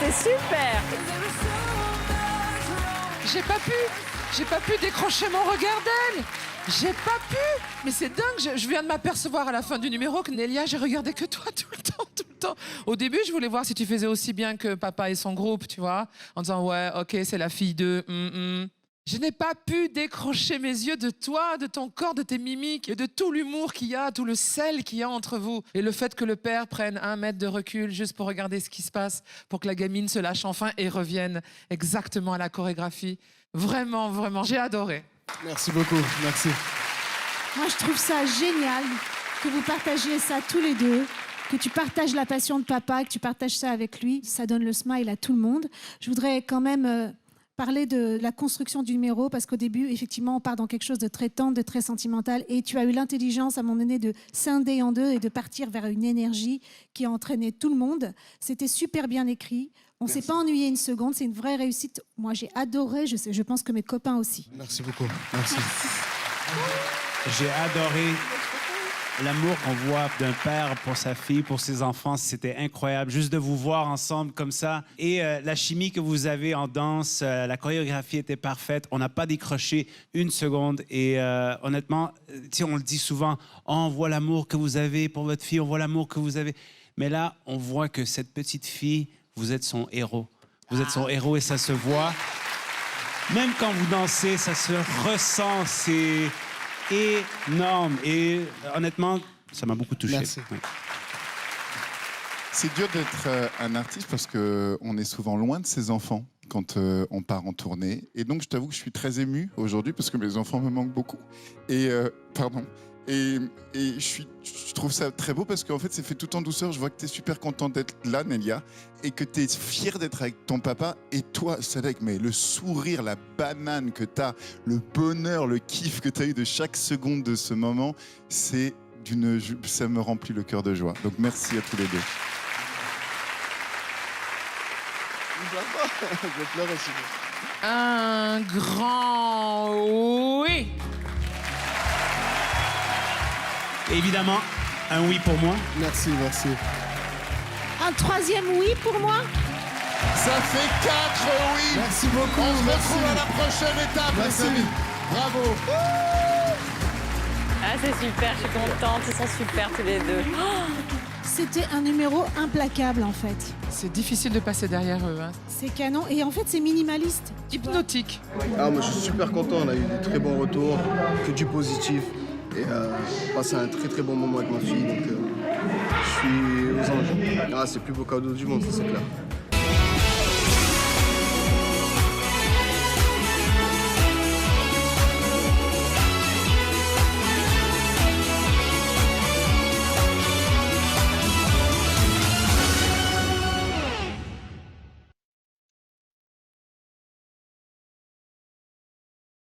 C'était super. J'ai pas pu décrocher mon regard d'elle. J'ai pas pu. Mais c'est dingue, je viens de m'apercevoir à la fin du numéro que Nélia, j'ai regardé que toi tout le temps, tout le temps. Au début, je voulais voir si tu faisais aussi bien que papa et son groupe, tu vois, en disant ouais, ok, c'est la fille de... Je n'ai pas pu décrocher mes yeux de toi, de ton corps, de tes mimiques et de tout l'humour qu'il y a, tout le sel qu'il y a entre vous. Et le fait que le père prenne 1 mètre de recul juste pour regarder ce qui se passe, pour que la gamine se lâche enfin et revienne exactement à la chorégraphie. Vraiment, vraiment, j'ai adoré. Merci beaucoup, merci. Moi, je trouve ça génial que vous partagiez ça tous les deux, que tu partages la passion de papa, que tu partages ça avec lui. Ça donne le smile à tout le monde. Je voudrais quand même parler de la construction du numéro, parce qu'au début, effectivement, on part dans quelque chose de très tendre, de très sentimental, et tu as eu l'intelligence, à un moment donné, de scinder en deux et de partir vers une énergie qui a entraîné tout le monde. C'était super bien écrit. On ne s'est pas ennuyé une seconde, c'est une vraie réussite. Moi, j'ai adoré, je pense que mes copains aussi. Merci beaucoup, merci. J'ai adoré l'amour qu'on voit d'un père pour sa fille, pour ses enfants. C'était incroyable, juste de vous voir ensemble comme ça. Et la chimie que vous avez en danse, la chorégraphie était parfaite. On n'a pas décroché une seconde. Et honnêtement, on le dit souvent, oh, on voit l'amour que vous avez pour votre fille, on voit l'amour que vous avez. Mais là, on voit que cette petite fille, vous êtes son héros. Vous êtes son héros et ça se voit. Même quand vous dansez, ça se ressent. C'est énorme. Et honnêtement, ça m'a beaucoup touché. Merci. Ouais. C'est dur d'être un artiste parce qu'on est souvent loin de ses enfants quand on part en tournée. Et donc, je t'avoue que je suis très ému aujourd'hui parce que mes enfants me manquent beaucoup. Et, pardon. Et je trouve ça très beau parce qu'en fait, c'est fait tout en douceur. Je vois que tu es super contente d'être là, Nélia, et que tu es fière d'être avec ton papa. Et toi, Sadek, mais le sourire, la banane que tu as, le bonheur, le kiff que tu as eu de chaque seconde de ce moment, ça me remplit le cœur de joie. Donc, merci à tous les deux. Je vais pleurer sinon. Un grand oui. Évidemment, un oui pour moi. Merci, merci. Un troisième oui pour moi. Ça fait 4 oui. Merci beaucoup. On se merci. retrouve à la prochaine étape, les Merci. amis. Bravo. Ah, c'est super, je suis contente. Ils sont super tous les deux. C'était un numéro implacable, en fait. C'est difficile de passer derrière eux. Hein. C'est canon. Et en fait, c'est minimaliste. Hypnotique. Ah, moi, je suis super content. On a eu des très bons retours, que du positif. Et passé un très très bon moment avec ma fille. Donc, je suis aux anges. Ah, c'est le plus beau cadeau du monde, ça c'est clair.